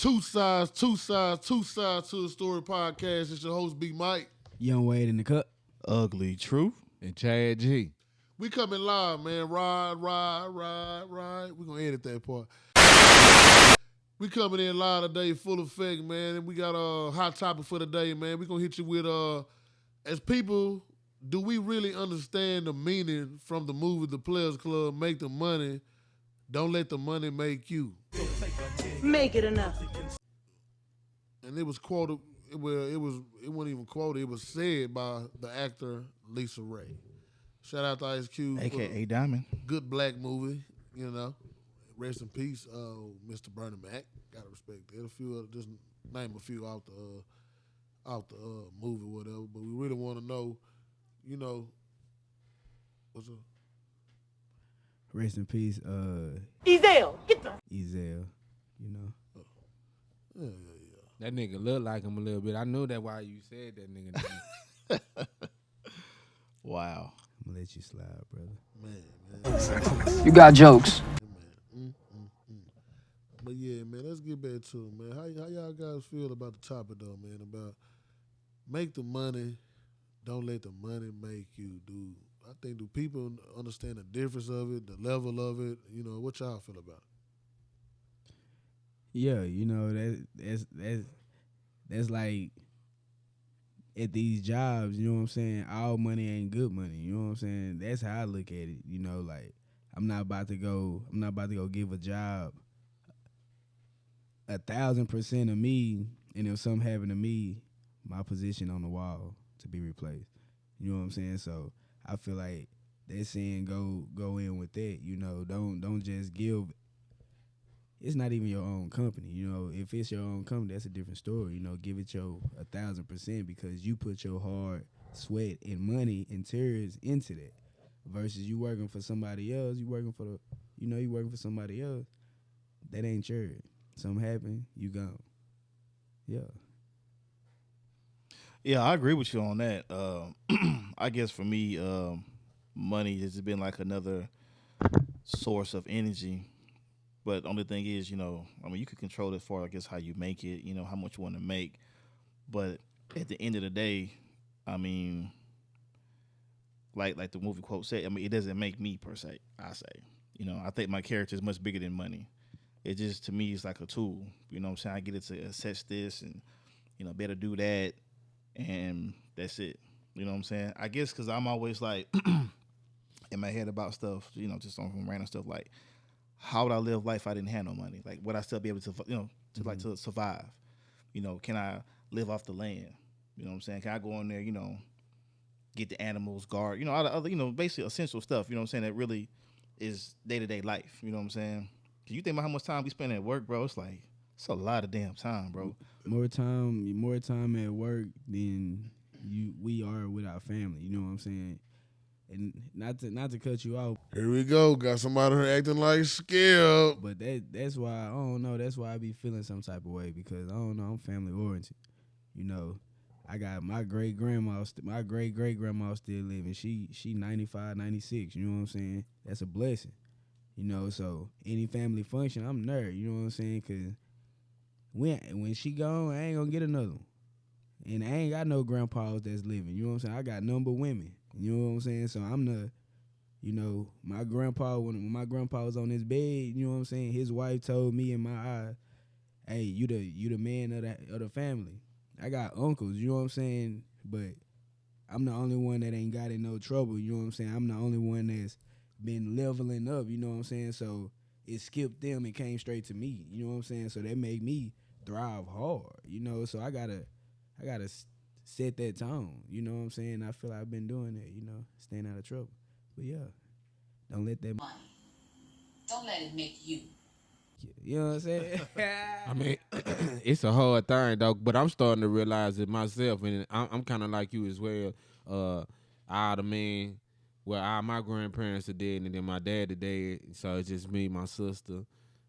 Two sides to the story podcast. It's your host, Big Mike. Young Wade in the cut. Ugly Truth. And Chad G. We coming live, man. Ride. We're going to edit that part. We coming in live today, full effect, man. And we got a hot topic for today, man. We're going to hit you with, as people, do we really understand the meaning from the movie The Players Club, Make the Money, Don't Let the Money Make You? Make it enough. And it was quoted, it wasn't even quoted, it was said by the actor Lisa Ray. Shout out to Ice Cube. A.K.A. Diamond. Good black movie, you know. Rest in peace, Mr. Bernie Mac. Gotta respect that. Just name a few out the movie, whatever. But we really want to know, you know, what's up? Rest in peace, Ezel, get the Ezel, you know. Yeah. That nigga look like him a little bit. I knew that why you said that nigga. Wow. I'm gonna let you slide, brother. Man. You got jokes. But yeah, man, let's get back to it, man. How y'all guys feel about the topic, though, man, about make the money, don't let the money make you. Do people understand the difference of it, the level of it? You know, what y'all feel about it? Yeah, you know, that's like at these jobs, you know what I'm saying? All money ain't good money, you know what I'm saying? That's how I look at it, you know, like I'm not about to go give a job 1,000% of me, and if something happened to me, my position on the wall to be replaced. You know what I'm saying? So I feel like they're saying go in with that, you know, don't just give. It's not even your own company, you know. If it's your own company, that's a different story. You know, give it your 1,000% because you put your hard sweat and money and tears into that. Versus you working for somebody else, you working for somebody else. That ain't yours. Something happened, you gone. Yeah. Yeah, I agree with you on that. I guess for me, money has been like another source of energy. But the only thing is, you know, I mean, you can control it for, I guess, how you make it, you know, how much you want to make. But at the end of the day, I mean, like the movie quote said, I mean, it doesn't make me per se, I say. You know, I think my character is much bigger than money. It just, to me, is like a tool. You know what I'm saying? I get it to assess this and, you know, better do that, and that's it. You know what I'm saying? I guess because I'm always like in my head about stuff, you know, just on random stuff like, how would I live life if I didn't have no money? Like, would I still be able to, you know, to survive? You know, can I live off the land? You know what I'm saying? Can I go in there, you know, get the animals, guard, you know, all the other, you know, basically essential stuff, you know what I'm saying, that really is day-to-day life, you know what I'm saying? Cause you think about how much time we spend at work, bro, it's a lot of damn time, bro. More time at work than we are with our family, you know what I'm saying? And not to cut you off. Here we go. Got somebody here acting like Skip. But that's why I don't know. That's why I be feeling some type of way because I don't know. I'm family oriented. You know, I got my great great grandma still living. She 95, 96. You know what I'm saying? That's a blessing. You know, so any family function, I'm there. You know what I'm saying? Cause when she gone, I ain't gonna get another one. And I ain't got no grandpas that's living. You know what I'm saying? I got none but women. You know what I'm saying? So I'm the, you know, my grandpa, when my grandpa was on his bed, you know what I'm saying? His wife told me in my eyes, hey, you the man of the family. I got uncles, you know what I'm saying? But I'm the only one that ain't got in no trouble, you know what I'm saying? I'm the only one that's been leveling up, you know what I'm saying? So it skipped them and came straight to me, you know what I'm saying? So that made me thrive hard, you know? So I gotta set that tone, you know what I'm saying? I feel like I've been doing that, you know, staying out of trouble. But yeah, don't let that money. Don't let it make you. You know what I'm saying? I mean, it's a hard thing, though, but I'm starting to realize it myself, and I'm kind of like you as well. All the men, well, all my grandparents are dead, and then my dad is dead, so it's just me, my sister,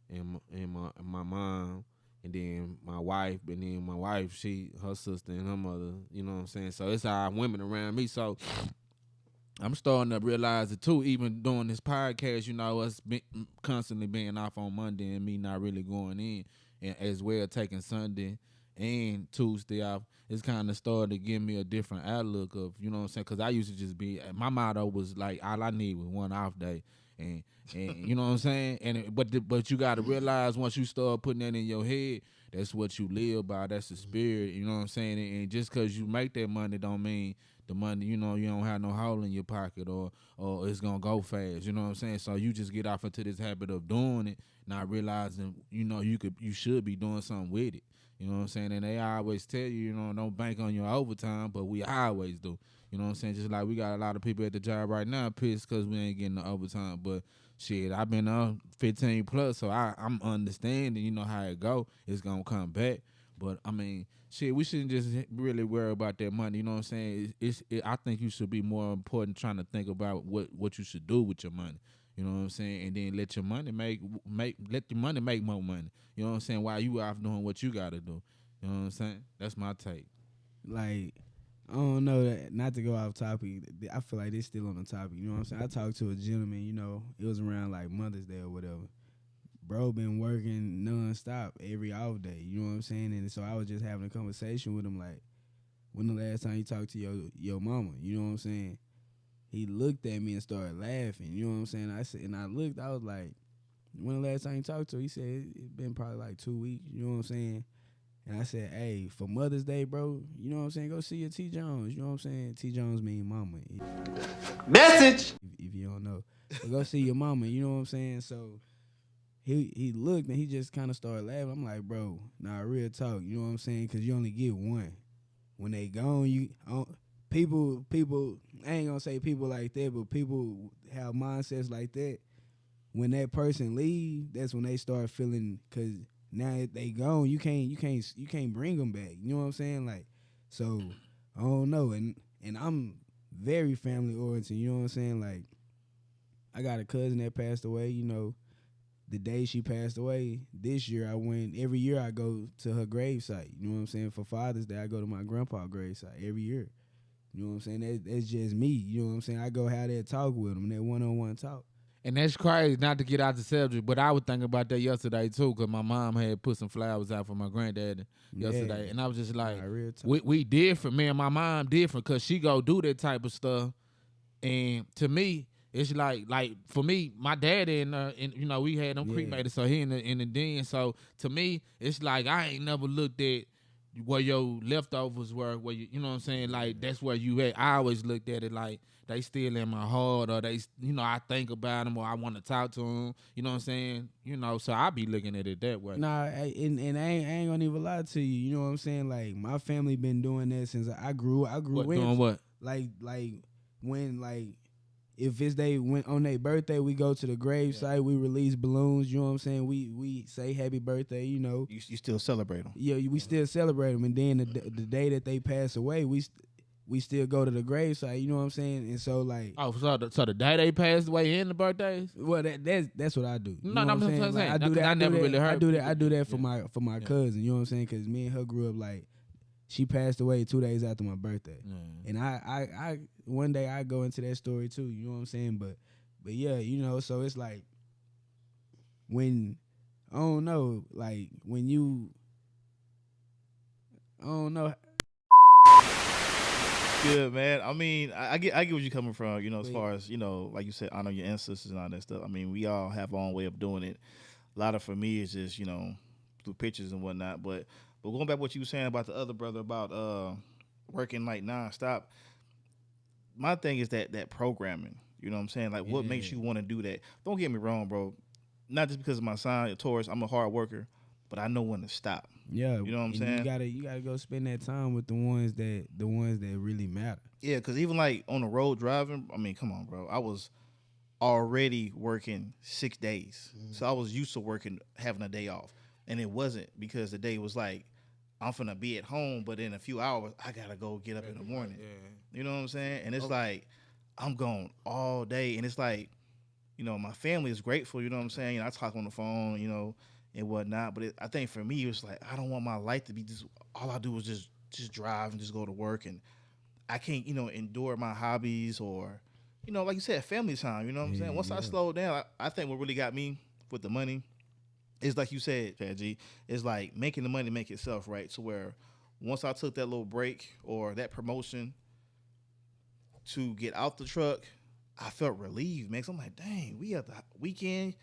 and my mom. And then my wife, her sister and her mother, you know what I'm saying? So it's all women around me. So I'm starting to realize it too, even doing this podcast, you know, us constantly being off on Monday and me not really going in. and as well taking Sunday and Tuesday off, it's kind of started to give me a different outlook of, you know what I'm saying? Because I used to just be, my motto was like, all I need was one off day. And you know what I'm saying? But you got to realize once you start putting that in your head, that's what you live by. That's the spirit. You know what I'm saying? And just because you make that money don't mean the money, you know, you don't have no hole in your pocket or it's going to go fast. You know what I'm saying? So you just get off into this habit of doing it, not realizing, you know, you should be doing something with it. You know what I'm saying? And they always tell you, you know, don't bank on your overtime, but we always do. You know what I'm saying? Just like we got a lot of people at the job right now pissed because we ain't getting the overtime. But shit, I've been up 15 plus, so I'm understanding, you know, how it go. It's going to come back. But, I mean, shit, we shouldn't just really worry about that money. You know what I'm saying? I think you should be more important trying to think about what you should do with your money. You know what I'm saying? And then let your money make more money. You know what I'm saying? While you off doing what you got to do. You know what I'm saying? That's my take. Like, I don't know, not to go off topic, I feel like this still on the topic. You know what I'm saying? I talked to a gentleman, you know, it was around like Mother's Day or whatever. Bro been working nonstop every off day. You know what I'm saying? And so I was just having a conversation with him like, when the last time you talked to your mama? You know what I'm saying? He looked at me and started laughing. You know what I'm saying? I was like, when the last time you talked to her? He said, it's been probably like 2 weeks. You know what I'm saying? And I said, hey, for Mother's Day, bro, you know what I'm saying? Go see your T. Jones. You know what I'm saying? T. Jones mean mama. Message. If you don't know. But go see your mama. You know what I'm saying? So he looked and he just kind of started laughing. I'm like, bro, nah, real talk. You know what I'm saying? Because you only get one. When they gone, people, I ain't going to say people like that, but people have mindsets like that. When that person leave, that's when they start feeling, because now they gone, you can't bring them back. You know what I'm saying? Like, so I don't know. And I'm very family oriented. You know what I'm saying? Like, I got a cousin that passed away. You know, the day she passed away, this year every year I go to her gravesite. You know what I'm saying? For Father's Day, I go to my grandpa's gravesite every year. You know what I'm saying? That's just me. You know what I'm saying? I go have that talk with them, that one-on-one talk. And that's crazy, not to get out the subject, but I was thinking about that yesterday, too, because my mom had put some flowers out for my granddad yesterday. And I was just like, we different, man. My mom different because she go do that type of stuff. And to me, it's like for me, my dad and you know, we had them cremated, so he in the den. So to me, it's like I ain't never looked at where your leftovers were, where you know what I'm saying? Like, that's where you at. I always looked at it like they still in my heart, or they, you know, I think about them, or I want to talk to them. You know what I'm saying? You know, so I be looking at it that way. Nah, and I ain't gonna even lie to you. You know what I'm saying? Like, my family been doing that since I grew. Doing what? Like when if it's on their birthday, we go to the grave site, we release balloons, you know what I'm saying? We say happy birthday, you know. You still celebrate them? Yeah, we still celebrate them. And then the day that they pass away, we still go to the grave site, you know what I'm saying? And so, like... Oh, so the day they passed away and the birthdays? Well, that's what I do. No, I'm saying? saying. I do that. I never really heard. I do that for my cousin, you know what I'm saying? Because me and her grew up, like, she passed away 2 days after my birthday. And I one day I go into that story too, you know what I'm saying? But yeah, you know, so it's like when I don't know, like when you I don't know. Good, man. I mean, I get where you're coming from, you know, as far as, you know, like you said, honor your ancestors and all that stuff. I mean, we all have our own way of doing it. A lot of for me is just, you know, through pictures and whatnot. But going back to what you were saying about the other brother about working like nonstop, my thing is that programming. You know what I'm saying? Like, what makes you want to do that? Don't get me wrong, bro. Not just because of my sign, a Taurus, I'm a hard worker, but I know when to stop. Yeah, you know what I'm saying? You gotta go spend that time with the ones that really matter. Yeah, because even like on the road driving, I mean, come on, bro. I was already working 6 days, so I was used to working, having a day off, and it wasn't because the day was like, I'm finna be at home, but in a few hours, I gotta go get up in the morning. Yeah. You know what I'm saying? And it's like, I'm gone all day. And it's like, you know, my family is grateful, you know what I'm saying? I talk on the phone, you know, and whatnot. But I think for me, it was like, I don't want my life to be just, all I do is just drive and just go to work. And I can't, you know, endure my hobbies or, you know, like you said, family time, you know what I'm saying? Once I slowed down, I think what really got me with the money it's like you said, Chad G. It's like making the money make itself, right? To where once I took that little break or that promotion to get out the truck, I felt relieved, man. 'Cause I'm like, dang, we at the weekend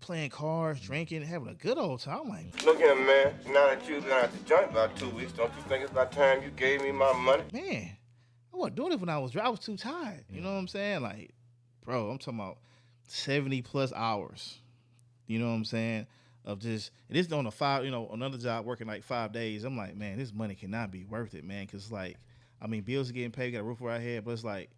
playing cards, drinking, having a good old time. I'm like, Look here, man. Now that you've been at the joint about 2 weeks, don't you think it's about time you gave me my money? man, I wasn't doing it when I was too tired. You know what I'm saying? Like, bro, I'm talking about 70 plus hours. You know what I'm saying? Of just, and this on another job working like 5 days. I'm like, man, this money cannot be worth it, man. Cause like, I mean, bills are getting paid, we got a roof over our head, but it's like,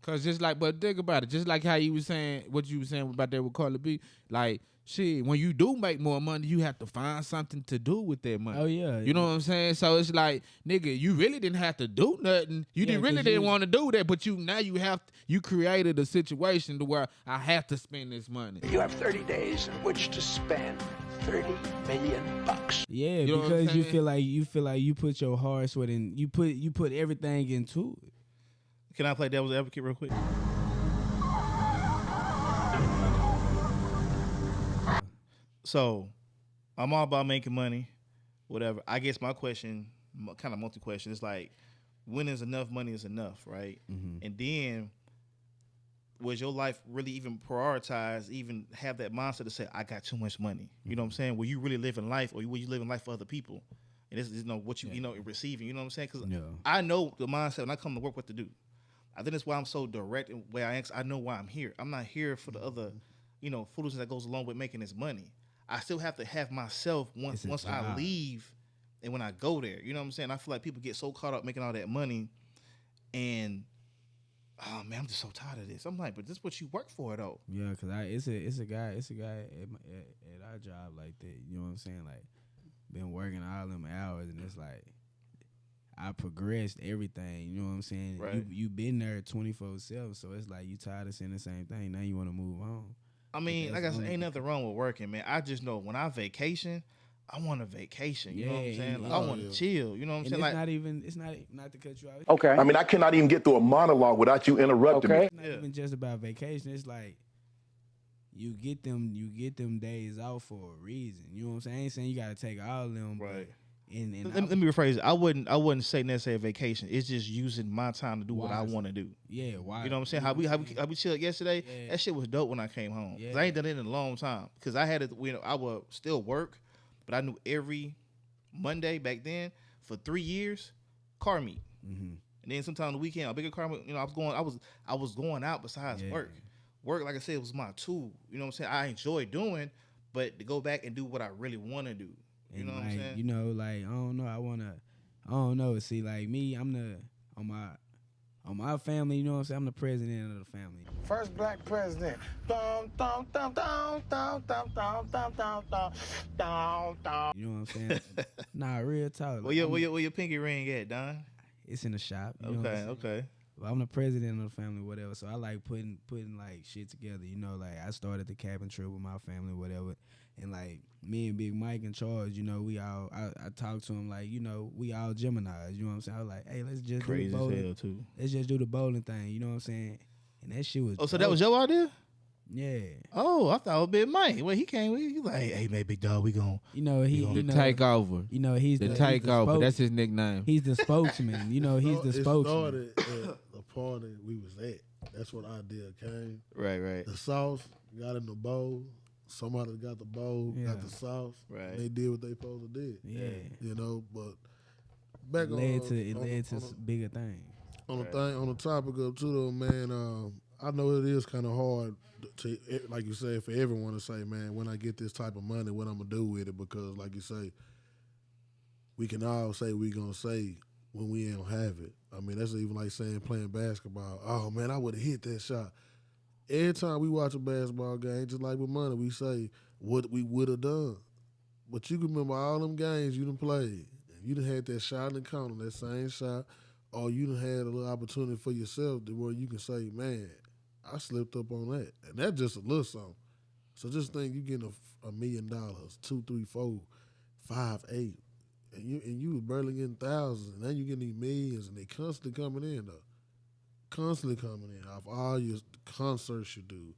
Cause just like, but think about it. Just like how you was saying, what you was saying about that with Carla B. Like, shit, when you do make more money, you have to find something to do with that money. Oh yeah, You know what I'm saying? So it's like, nigga, you really didn't have to do nothing. You Yeah, really 'cause didn't you- want to do that, but you created a situation to where I have to spend this money. You have 30 days in which to spend $30 million. Yeah, You know what I'm because you saying? feel like you put your hard sweat and you put everything into it. can I play devil's advocate real quick? So, I'm all about making money, whatever. I guess my question, kind of multi-question, is like, when is enough money is enough, right? And then, was your life really even prioritized, even have that mindset to say, I got too much money? You know what I'm saying? Were you really living life, or were you living life for other people? And this is what you receiving. You know what I'm saying? Because Yeah. I know the mindset when I come to work, what to do. I think that's why I'm so direct in where I am. I know why I'm here. I'm not here for the other, foolishness that goes along with making this money. I still have to have myself once It's a I job. leave and when I go there. You know what I'm saying? I feel like people get so caught up making all that money, and oh man, I'm just so tired of this. I'm like, but this is what you work for, though. Yeah, cause it's a guy at our job like that. You know what I'm saying? Like, been working all them hours, and it's like I progressed everything. You know what I'm saying? Right. You been there 24/7, so it's like you tired of saying the same thing. Now you want to move on. I mean, like that's I said, only- ain't nothing wrong with working, man. I just know when I vacation, I want a vacation. You know what I'm Yeah, saying? Like, yeah. I want to chill. You know what I'm And saying? it's Like, not to cut you off. Okay. I mean, I cannot even get through a monologue without you interrupting me. Okay. It's not even just about vacation. It's like you get them days off for a reason. You know what I'm saying? I ain't saying you gotta take all of them. Right. And let me rephrase it. I wouldn't say necessarily vacation. It's just using my time to do what I Wisely. want to do. yeah, why? You know what I'm saying? How we chilled yesterday? Yeah. That shit was dope when I came home. 'Cause Yeah. I ain't done it in a long time. Because I had it. I would still work, but I knew every Monday back then for 3 years, car meet. Mm-hmm. And then sometime on the weekend, a bigger car meet. I was going out besides Yeah. work. Work, like I said, was my tool. You know what I'm saying? I enjoy doing, but to go back and do what I really want to do. You know what I'm saying? You know, like I don't know. I don't know. See, like me, I'm on my family. You know what I'm saying? I'm the president of the family. First black president. Dum, dum, dum, dum, dum, dum, dum, dum, dum, dum, dum, dum. You know what I'm saying? Nah, real talk. Where your pinky ring at, Don? It's in the shop. You know what I'm saying? Okay. Well, I'm the president of the family, whatever. So I like putting like shit together. You know, like I started the cabin trip with my family, whatever. And like me and Big Mike in charge, you know, I talked to him like, you know, we all Geminis. You know what I'm saying? I was like, hey, let's just Crazy do the as bowling. hell too. Let's just do the bowling thing. You know what I'm saying? And that shit was. Oh, so that dope. was your idea? Yeah. Oh, I thought it was Big Mike. Well, he came. He like, hey man, big dog, we gon'. You know he. The You know, Takeover. You know he's The the takeover. spoke- That's his nickname. He's the spokesman. You know he's the It spokesman. started at the party we was at. That's what idea came. Right. The sauce got in the bowl. Somebody got the bowl, Yeah. got the sauce. Right. And they did what they supposed to did. Yeah. You know, but back It led to bigger things. on the topic of too though, man. I know it is kind of hard to, like you say, for everyone to say, man, when I get this type of money, what I'm gonna do with it? Because, like you say, we can all say we gonna say when we don't have it. I mean, that's even like saying playing basketball. Oh man, I would have hit that shot. Every time we watch a basketball game, just like with money, we say what we would have done. But you can remember all them games you done played. And you done had that shot in the corner, that same shot, or you done had a little opportunity for yourself to where you can say, man, I slipped up on that. And that's just a little something. So just think you getting $1 million, 2, 3, 4, 5, 8. And you was barely getting thousands, and then you getting these millions, and they constantly coming in though. Constantly coming in off all your concerts you do,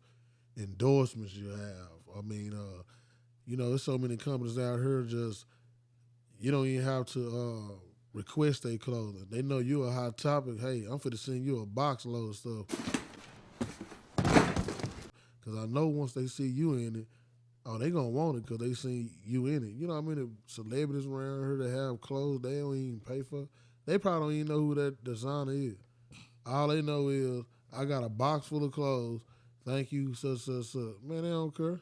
endorsements you have. I mean, You know, there's so many companies out here just, you don't even have to request their clothing. They know you a hot topic. Hey, I'm finna send you a box load of stuff. Because I know once they see you in it, oh, they gonna want it because they see you in it. You know how many celebrities around here that have clothes they don't even pay for? They probably don't even know who that designer is. All they know is, I got a box full of clothes. Thank you, such. Man, they don't care.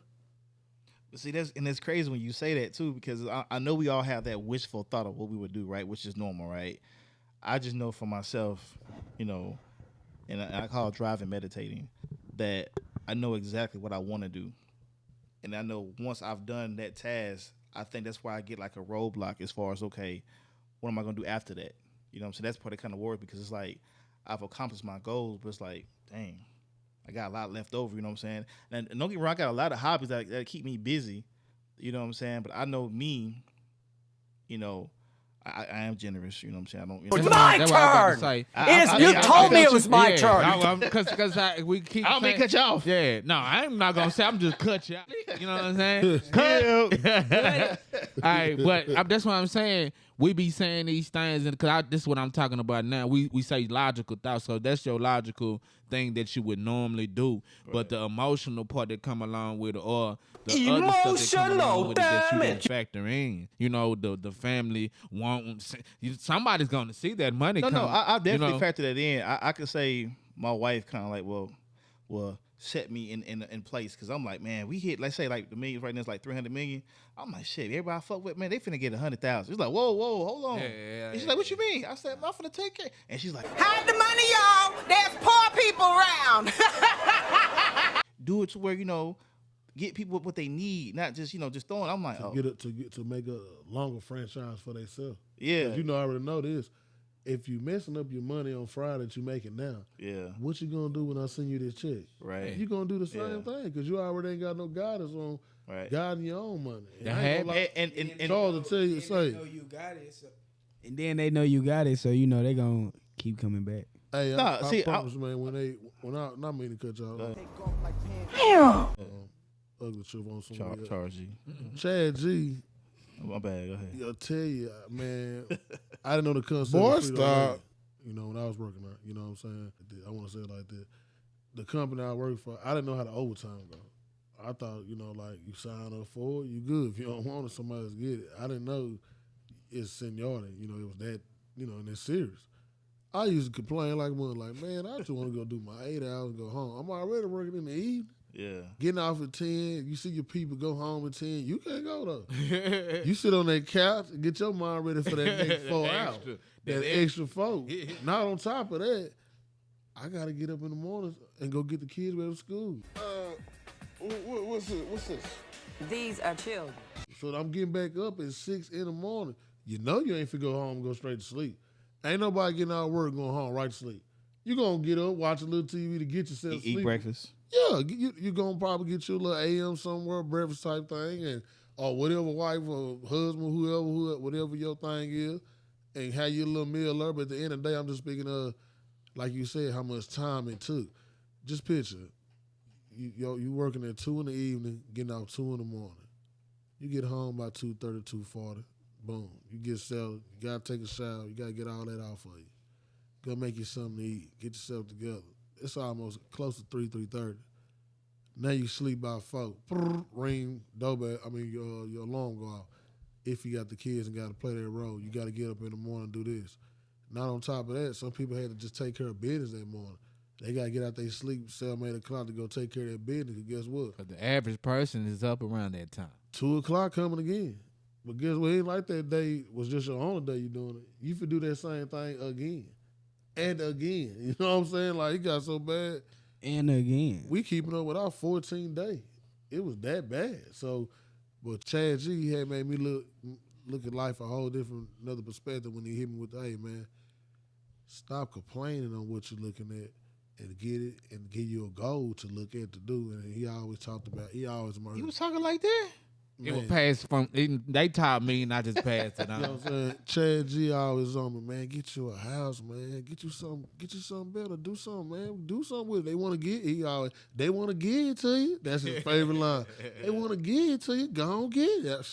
But see, it's crazy when you say that too, because I know we all have that wishful thought of what we would do, right? Which is normal, right? I just know for myself, you know, and I call it driving meditating, that I know exactly what I want to do. And I know once I've done that task, I think that's why I get like a roadblock as far as, okay, what am I going to do after that? You know what I'm saying? That's part of kind of worry, because it's like I've accomplished my goals, but it's like, dang, I got a lot left over, you know what I'm saying? And don't get me wrong, I got a lot of hobbies that keep me busy, you know what I'm saying? But I know me, you know, I am generous, you know what I'm saying? I don't. You know, It's my turn. You told me it was my turn. Because we keep. I don't mean cut you off. Yeah, no, I'm not gonna say. I'm just cut you out. You know what I'm saying? Cut. All right, but that's what I'm saying. We be saying these things, and because this is what I'm talking about now. We say logical thoughts, so that's your logical thing that you would normally do. Right. But the emotional part that come along with it, or the other stuff that come along with it that you don't factor in. You know, the family won't. Somebody's gonna see that money. No, I definitely factor that in. I could say my wife kind of like, well, set me in place, because I'm like, man, we hit, let's say like the millions right now is like 300 million. I'm like, shit, everybody I fuck with, man, they finna get 100,000. It's like, whoa, hold on. And she's like, what you mean? I said, I'm finna take care. And she's like, Hide the money, y'all. There's poor people around. do it to where, you know, get people what they need, not just, you know, just throwing. I'm like, to make a longer franchise for themselves. Yeah. You know, I already know this. If you messing up your money on Friday that you making now, what you gonna do when I send you this check? Right. You gonna do the same thing, because you already ain't got no guidance on guiding your own money. And Charles will tell you, say, and then they know you got it, so you know they gonna keep coming back. Hey, I promise, man. When I not mean to cut y'all. Ugly trip on somebody. Charles G. Chad G. My bad. Go ahead. I'll tell you, man. I didn't know the concept. Boy, stop. You know, when I was working there, you know what I'm saying? I want to say it like that. The company I worked for, I didn't know how the overtime go. I thought, you know, like, you sign up for it, you good. If you don't want it, somebody else get it. I didn't know it's seniority. You know, it was that, you know, and it's serious. I used to complain like one, like, man, I just want to go do my 8 hours and go home. I'm already working in the evening. Yeah. Getting off at 10, you see your people go home at 10, you can't go though. You sit on that couch and get your mind ready for that next 4 hours. That extra 4. Not on top of that, I got to get up in the morning and go get the kids ready for school. What's this? These are children. So I'm getting back up at 6 in the morning. You know you ain't finna go home and go straight to sleep. Ain't nobody getting out of work going home right to sleep. You gonna get up, watch a little TV to get yourself sleep. Eat breakfast. Yeah, you gonna probably get your little AM somewhere, breakfast type thing, and or whatever wife or husband, whoever, whatever your thing is, and have your little meal there. But at the end of the day, I'm just speaking of, like you said, how much time it took. Just picture, you working at 2 in the evening, getting out 2 in the morning. You get home by 2:30, 2:40. Boom. You get settled. You gotta take a shower. You gotta get all that out for you. Go make you something to eat. Get yourself together. It's almost close to 3:30. Now you sleep by 4. Ring, doorbell. I mean, your alarm go off. If you got the kids and got to play their role, you got to get up in the morning and do this. Not on top of that, some people had to just take care of business that morning. They got to get out their sleep 7, 8 o'clock to go take care of their business. And guess what? Because the average person is up around that time. 2 o'clock coming again. But guess what? It ain't like that day was just your only day you doing it. You could do that same thing again. And again. You know what I'm saying? Like, it got so bad. And again. We keeping up with our 14 day. It was that bad. So, but Chad G had made me look at life a whole different, another perspective when he hit me with, hey, man, stop complaining on what you're looking at and get it and give you a goal to look at to do. And he always talked about, he always murdered. He was talking like that? It was Man. passed they taught me, not just passed it You know on. what I'm saying? Chad G always on me, man. Get you a house, man. Get you something better. Do something, man. Do something with it. They want to they want to give it to you. That's his favorite line. They want to give it to you. Go on, get it.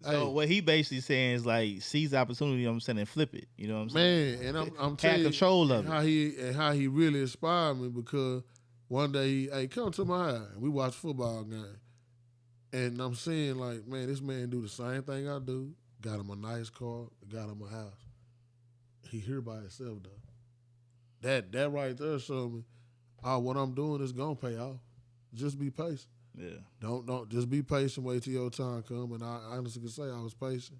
So what he basically saying is like seize the opportunity, you know what I'm saying, and flip it. You know what I'm saying? Man, and I'm Have telling you control of how he really inspired me because one day hey, come to my house and we watch football game. And I'm saying like, man, this man do the same thing I do. Got him a nice car, got him a house. He here by himself though. That right there showed me, what I'm doing is gonna pay off. Just be patient. Yeah. Don't just be patient. Wait till your time come. And I honestly can say I was patient,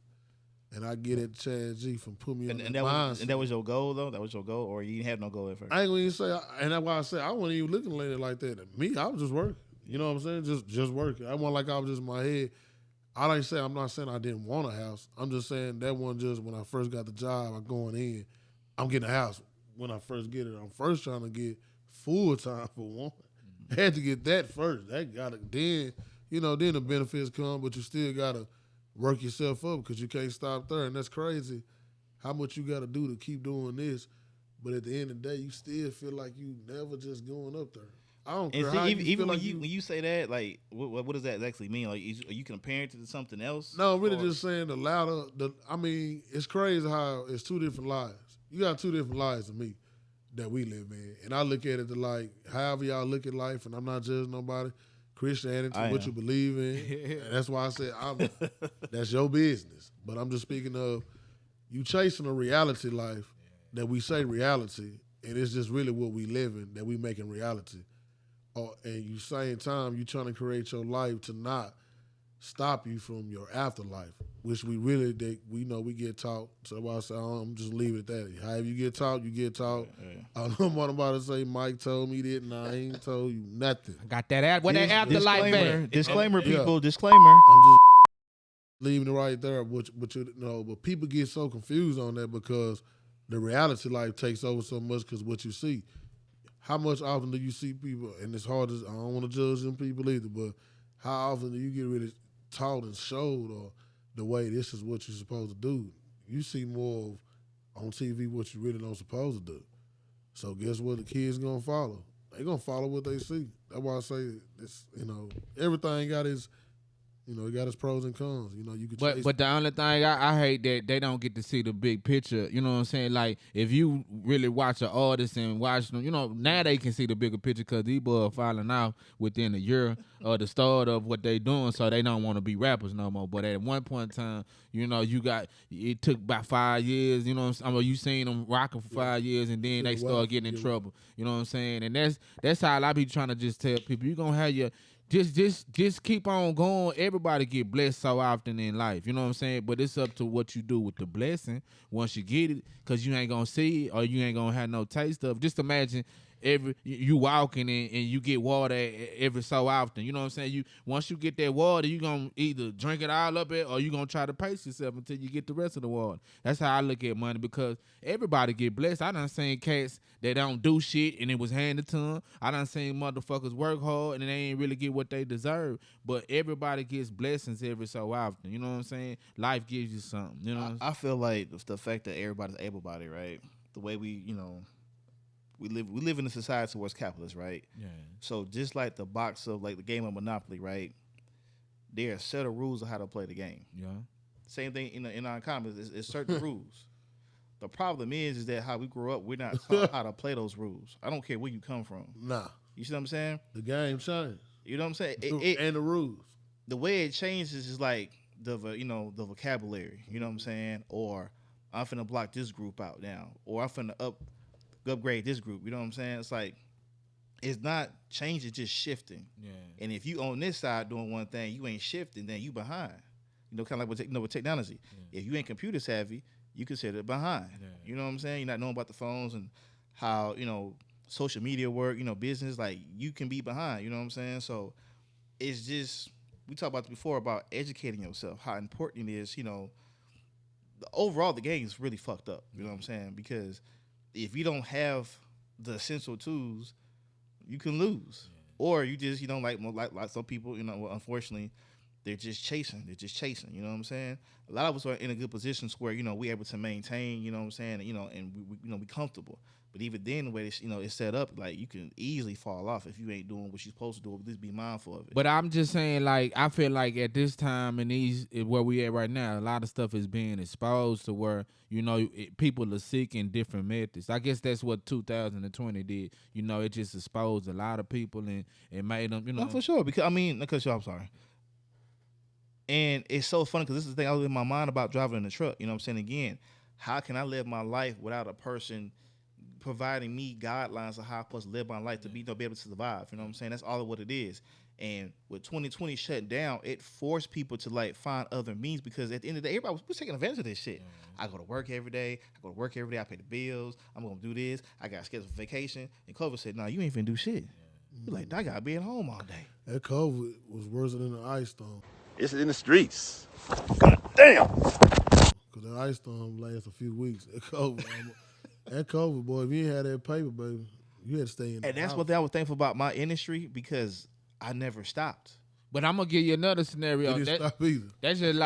and I get at Chad G from put me on And that mindset. that was your goal though. That was your goal, or you didn't have no goal at first. I ain't gonna even say, and that's why I say I wasn't even looking at it like that. Me, I was just working. You know what I'm saying? Just working. I wasn't like I was just in my head. I like say I'm not saying I didn't want a house. I'm just saying that one just when I first got the job, I'm going in, I'm getting a house. When I first get it, I'm first trying to get full time for one. Had to get that first. That gotta then the benefits come, but you still gotta work yourself up because you can't stop there, and that's crazy. How much you gotta do to keep doing this, but at the end of the day, you still feel like you never just going up there. I don't care how you even feel when like when you say that, like, what does that actually mean? Like, are you comparing it to something else? No, I'm really Or- just saying it's crazy how it's two different lives. You got two different lives to me that we live in. And I look at it like, however y'all look at life, and I'm not judging nobody, Christianity, I what am. you believe in. And that's why I said, that's your business. But I'm just speaking of, you chasing a reality life that we say reality, and it's just really what we live in that we making reality. And you same time, you trying to create your life to not stop you from your afterlife, which we get taught. So that's why I say I'm just leave it at that. However you get taught, you get taught. Yeah. I don't know what I'm about to say. Mike told me that, and I ain't told you nothing. Got that out. Where that afterlife at? Disclaimer, Yeah. people. Disclaimer. I'm just leaving it right there. But people get so confused on that because the reality life takes over so much because what you see. How much often do you see people, and it's hard to, I don't want to judge them people either, but how often do you get really taught and showed or the way this is what you're supposed to do? You see more of on TV what you really don't supposed to do. So guess what the kids gonna follow? They gonna follow what they see. That's why I say it's, everything got its, it got its pros and cons. You could chase. But the only thing I hate that they don't get to see the big picture. You know what I'm saying? Like if you really watch an artist and watch them, now they can see the bigger picture because these boys are falling out within a year of the start of what they doing, so they don't want to be rappers no more. But at one point in time, it took about 5 years. You know what I'm saying? You seen them rocking for 5 years and then they start getting in trouble. You know what I'm saying? And that's how I be trying to just tell people, you gonna have your. Just keep on going. Everybody get blessed so often in life. You know what I'm saying? But it's up to what you do with the blessing once you get it, because you ain't going to see it or you ain't going to have no taste of it. Just imagine you walking and you get water every so often. You know what I'm saying? Once you get that water, you going to either drink it all up or you going to try to pace yourself until you get the rest of the water. That's how I look at money, because everybody get blessed. I done seen cats that don't do shit and it was handed to them. I done seen motherfuckers work hard and they ain't really get what they deserve. But everybody gets blessings every so often. You know what I'm saying? Life gives you something. You know. I feel like the fact that everybody's able-bodied, right? The way we live in a society towards capitalists, right? Yeah. So just like the box of like the game of Monopoly, right? There are a set of rules of how to play the game. Yeah. Same thing in our economy. It's certain rules. The problem is that how we grew up, we're not taught how to play those rules. I don't care where you come from. Nah. You see what I'm saying? The game changed. You know what I'm saying? And the rules. The way it changes is like the vocabulary. You know what I'm saying? Or I'm finna block this group out now, or I'm finna upgrade this group. You know what I'm saying? It's like it's not changing, just shifting. Yeah. And if you on this side doing one thing, you ain't shifting, then you behind. Kind of like with technology. Yeah. If you ain't computer savvy, you consider it behind. Yeah. You know what I'm saying? You're not knowing about the phones and how social media work. Business, like you can be behind. You know what I'm saying? So it's just, we talked about before about educating yourself, how important it is. Overall the game is really fucked up. You know what I'm saying? Because if you don't have the essential tools, you can lose. Yeah. Or you just, like some people, unfortunately, they're just chasing. You know what I'm saying? A lot of us are in a good position where, you know, we're able to maintain, you know what I'm saying, you know, and we you know, be comfortable. But even then, the way it's, you know, it's set up, like, you can easily fall off if you ain't doing what you're supposed to do. At least be mindful of it. But I'm just saying, like, I feel like at this time and where we at right now, a lot of stuff is being exposed to where, you know, people are seeking different methods. I guess that's what 2020 did. You know, it just exposed a lot of people and made them, you know. No, for sure. Because I'm sorry. And it's so funny because this is the thing I was in my mind about driving in the truck. You know what I'm saying? Again, how can I live my life without a person providing me guidelines of how I'm supposed to live my life to be able to survive? You know what I'm saying? That's all of what it is. And with 2020 shut down, it forced people to like find other means, because at the end of the day, everybody was taking advantage of this shit. I go to work every day. I pay the bills. I'm going to do this. I got scheduled for vacation. And COVID said, "No, you ain't finna do shit." You're like, I got to be at home all day. That COVID was worse than the ice storm. It's in the streets. God damn. Because the ice storm lasts a few weeks. That COVID, boy, if you ain't had that paper, baby, you had to stay in the And that's house. what I was thankful about my industry, because I never stopped. But I'm gonna give you another scenario. It didn't stop either. That's just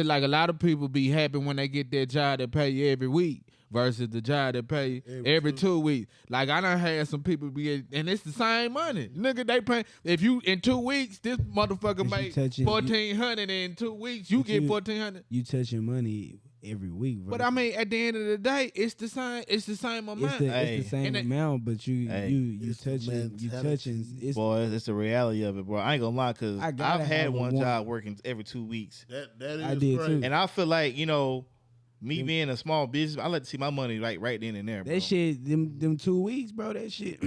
like a lot of people be happy when they get that job that pay you every week versus the job that pay you every 2 weeks. Like, I done had some people and it's the same money. Nigga, they pay, if you in 2 weeks, this motherfucker make $1,400, in 2 weeks you get $1,400. You touching money every week, bro. But I mean, at the end of the day, it's the same. It's the same amount. It's the same amount, but you touching. It's, boy, it's the reality of it, bro. I ain't gonna lie, because I've had have one one. job working every 2 weeks. That is I did crazy. too. And I feel like, you know, me being a small business, I like to see my money like right then and there, bro. that shit, them 2 weeks, bro. That shit,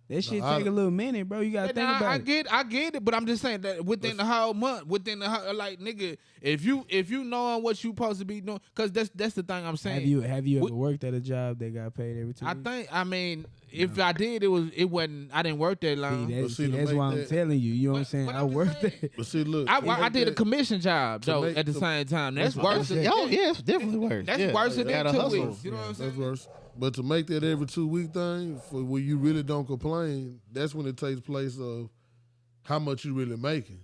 that shit take a little minute, bro. You gotta think about it. I get it, but I'm just saying that within the whole month, like, nigga, if you knowing what you supposed to be doing, because that's the thing I'm saying. Have you ever worked at a job that got paid every 2 weeks? I mean, if I did, it wasn't. I didn't work that long. That's why I'm telling you. You know what I'm saying? I worked there. But see, look. I did a commission job though at the same time. That's worse. Oh yeah, it's definitely worse. That's worse than Gotta 2 hustle. weeks. You know what I'm saying? That's worse. But to make that every 2 week thing, for where you really don't complain, that's when it takes place of how much you really making.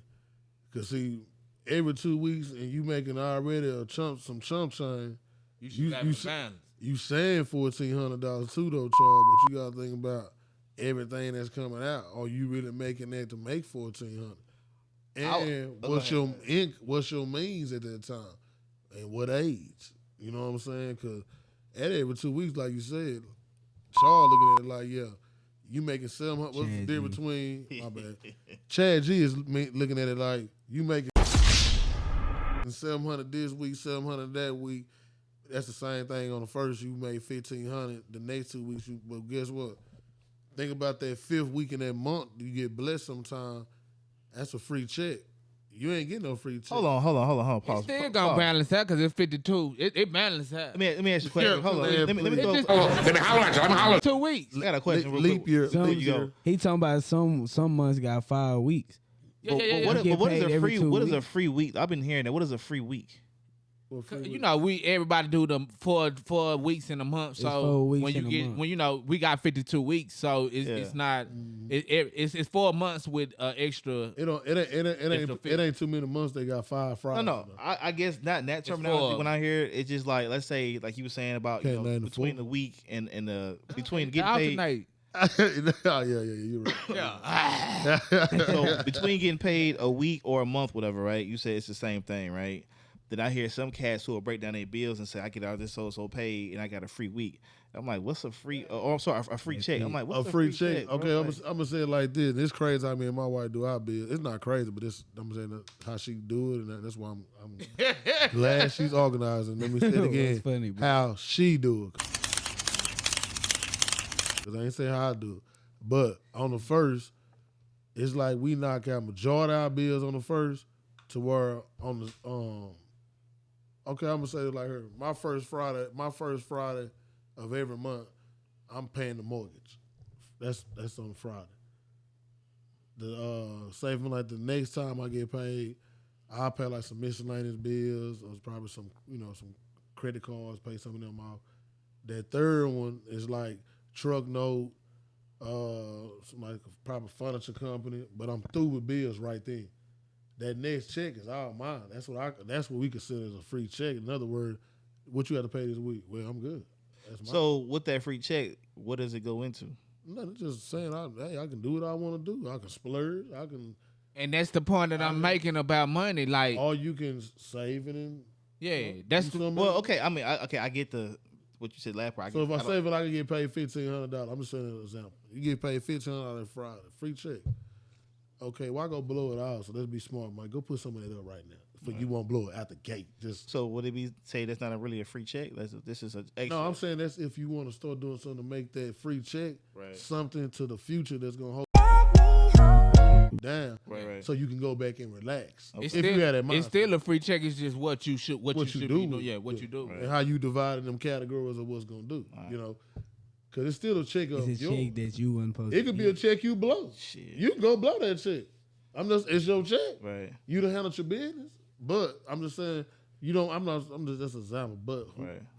Because see, every 2 weeks and you making already some chump change, you saying $1,400 too though, Charles, but you gotta think about everything that's coming out. Are you really making that to make $1,400? And what's your means at that time? And what age? You know what I'm saying? Because at every 2 weeks, like you said, Charles looking at it like, yeah, you making 700. What's the difference between, my bad. Chad G is looking at it like, you making 700 this week, 700 that week. That's the same thing on the first. You made 1,500. The next 2 weeks, but guess what? Think about that fifth week in that month. You get blessed sometime. That's a free check. You ain't getting no free check. Hold on. Pause. It's still gonna balance out because it's 52. It balances out. Let me ask you a question. Hold on. Let me It's throw. just- I'm hollering. 2 weeks. I got a question. real Leap quick. year. There you go. He talking about some months got 5 weeks. Yeah. But what is paid a every free? 2 What is a weeks. free week? I've been hearing that. What is a free week? You know, everybody do them 4 weeks in a month. It's So 4 weeks when you in a get month. we got 52 weeks, so it's not it's 4 months with extra. It ain't too many months. They got 5 Fridays. No. I guess not in that terminology. When I hear it, it's just like, let's say, like you were saying about, you Can't know, name the between four. the week and the between getting paid. Alternate. yeah, you're right. So between getting paid a week or a month, whatever, right? You said it's the same thing, right? Then I hear some cats who will break down their bills and say, I get out of this so paid and I got a free week. I'm like, what's a free? I'm sorry, a free check. I'm like, what's A free check. bro? Okay, I'm Like, gonna say it like this. It's crazy how me and my wife do our bills. It's not crazy, but I'm saying that how she do it, and that's why I'm glad she's organizing. Let me say it again. That's funny, bro. How she do it. Cause I ain't say how I do it. But on the first, it's like we knock out majority of our bills on the first to where on the okay, I'm gonna say it like her. My first Friday of every month, I'm paying the mortgage. That's on Friday. The say for like the next time I get paid, I'll pay like some miscellaneous bills or probably some some credit cards, pay some of them off. That third one is like truck note, some like probably furniture company, but I'm through with bills right then. that next check is all mine. That's what we consider as a free check. In other words, what you had to pay this week? Well, I'm good. That's mine. So with that free check, what does it go into? Nothing, just saying, I can do what I want to do. I can splurge. I can. And that's the point that I'm making about money. Like, or you can save it and. That's well, okay. I mean, I get what you said last part. So if I save it, I can get paid $1,500. I'm just saying an example. You get paid $1,500 Friday, free check. Okay, why go blow it out? So let's be smart, Mike. Go put some of that up right now. You won't blow it out the gate. Just so would it be say that's not really a free check? This is an extra. No, I'm saying that's if you want to start doing something to make that free check something to the future that's gonna hold down. Right. So you can go back and relax. It's if still, you had that mindset. it's still a free check. It's just what you should you should do. be doing. Yeah, what you do. And how you divide them categories of what's gonna do. You know. Cause it's still a check of It's a check that you wasn't supposed It could be a check you blow. Shit. You can go blow that check. It's your check. Right. You done handled your business. But I'm just saying, I'm just that's an example, but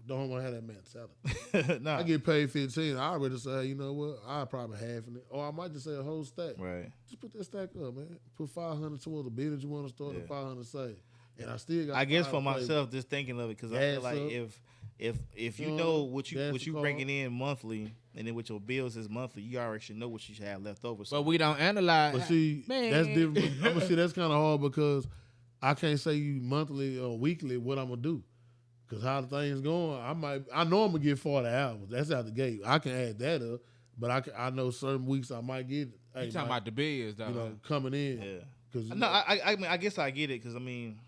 don't want to have that mentality. Nah. I get paid 15. I already say, you know what? I probably half in it. Or I might just say a whole stack. Right. Just put that stack up, man. Put 500 towards the business you want to start and 500 save. And I still got I guess for myself, just thinking of it, because I feel like up. if you know what you bringing in monthly, and then with your bills is monthly, you already should know what you should have left over. But we don't analyze. But see, that's different. I'm gonna see that's kind of hard because I can't say you monthly or weekly what I'm gonna do. Cause how the things going, I know I'm gonna get 40 hours. That's out the gate. I can add that up, but I know certain weeks I might get. You talking about the bills, though? You know, coming in. Yeah. Cause no, I mean, I guess I get it, because I mean,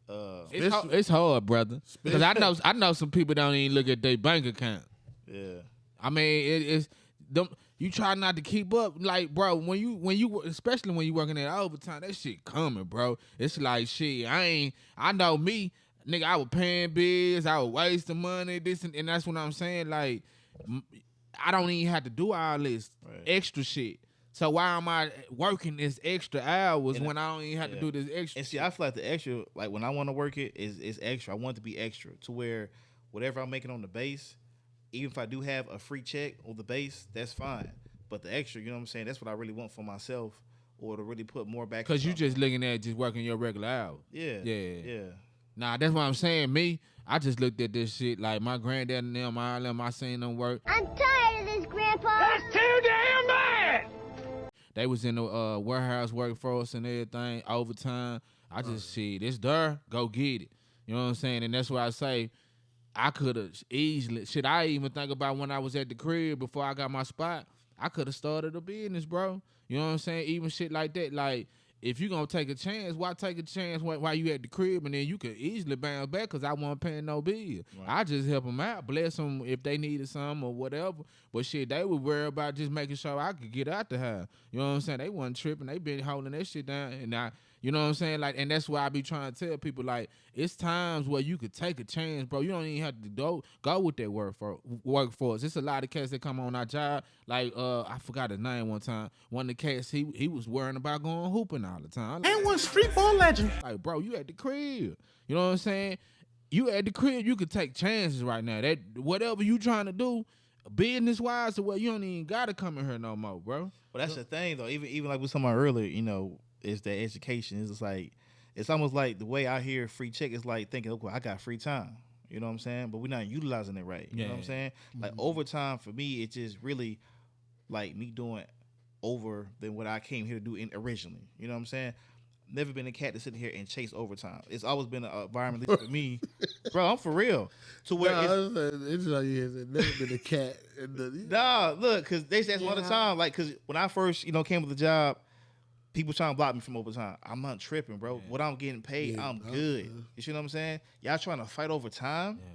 it's hard, brother. Because I know some people don't even look at their bank account. Yeah. I mean, it's them. You try not to keep up, like, bro. When you especially when you working at overtime, that shit coming, bro. It's like shit. I know me, nigga. I was paying bills. I was wasting money. This and that's what I'm saying. Like, I don't even have to do all this extra shit. So why am I working this extra hours when I don't even have to do this extra? And see, I feel like the extra, like when I want to work it, is extra. I want it to be extra to where whatever I'm making on the base, even if I do have a free check on the base, that's fine. But the extra, you know what I'm saying? That's what I really want for myself, or to really put more back. Because you just looking at just working your regular hours. Yeah. Nah, that's what I'm saying. Me, I just looked at this shit like my granddad and them, all them, I seen them work. I'm tired of this, Grandpa. That's too damn bad. They was in the warehouse working for us and everything, overtime. I just shit, it's there, go get it. You know what I'm saying? And that's why I say I could have easily, I even think about when I was at the crib before I got my spot, I could have started a business, bro. You know what I'm saying? Even shit like that. Like, if you going to take a chance, why take a chance while you at the crib, and then you could easily bounce back because I wasn't paying no bill. Right. I just help them out, bless them if they needed something or whatever. But shit, they were worried about just making sure I could get out the house. You know what I'm saying? They wasn't tripping. They been holding that shit down. And you know what I'm saying? Like, and that's why I be trying to tell people, like, it's times where you could take a chance, bro. You don't even have to go with that workforce. It's a lot of cats that come on our job. Like, I forgot his name one time. One of the cats, he was worrying about going hooping all the time. And one street ball legend. Like, bro, you at the crib. You know what I'm saying? You at the crib, you could take chances right now. That whatever you trying to do, business-wise, well, you don't even got to come in here no more, bro. Well, that's the thing, though. Even like we was talking about earlier, you know, is that education. It's just like, it's almost like the way I hear free check is like thinking, okay, I got free time. You know what I'm saying? But we're not utilizing it right. You know what I'm saying? Like overtime for me, it's just really like me doing over than what I came here to do originally. You know what I'm saying? Never been a cat to sit here and chase overtime. It's always been an environment for me, bro. I'm for real. To where it's like never been a cat. Nah, look, because they say that all the time. Like, because when I first, came with the job, people trying to block me from overtime. I'm not tripping, bro. Yeah. What I'm getting paid, I'm good. You see what I'm saying? Y'all trying to fight over time? Yeah.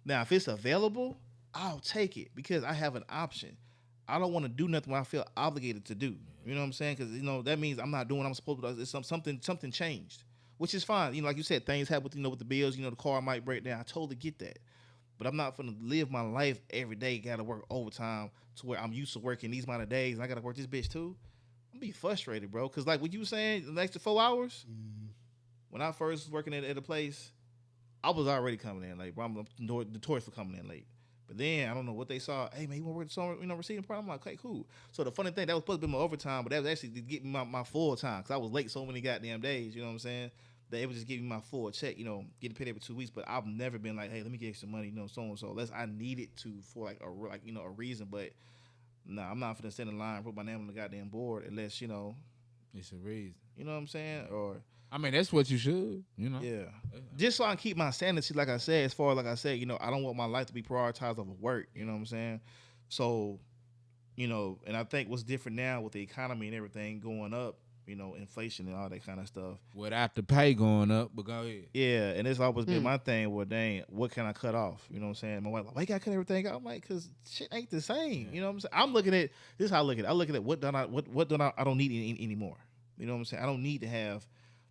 Now, if it's available, I'll take it because I have an option. I don't want to do nothing when I feel obligated to do. You know what I'm saying? Because, that means I'm not doing what I'm supposed to do. It's something changed, which is fine. Like you said, things happen with the bills. The car might break down. I totally get that. But I'm not going to live my life every day, got to work overtime to where I'm used to working these amount of days, and I got to work this bitch too. I'm be frustrated, bro. Because like what you were saying, the extra 4 hours, when I first was working at a place, I was already coming in late, bro. I'm notorious for coming in late. But then I don't know what they saw. Hey man, you want to work the summer, receiving part? I'm like, okay, cool. So the funny thing, that was supposed to be my overtime, but that was actually to get me my full time because I was late so many goddamn days. You know what I'm saying? They would just give me my full check, getting paid every 2 weeks. But I've never been like, hey, let me get some money, so and so. Unless I need it to for like a reason. But no, I'm not gonna stand in line and put my name on the goddamn board unless It's a reason. You know what I'm saying? Or I mean, that's what you should. Yeah. Just so I can keep my sanity, like I said. As far as like I said, I don't want my life to be prioritized over work. You know what I'm saying? So, and I think what's different now with the economy and everything going up. Inflation and all that kind of stuff. Without the pay going up, but go ahead. Yeah, and it's always been my thing. Well, dang, what can I cut off? You know what I'm saying? My wife like, why you gotta cut everything out? I'm like, cause shit ain't the same. You know what I'm saying? I'm looking at this. Is how I look at it. I look at it. What I don't need anymore. You know what I'm saying? I don't need to have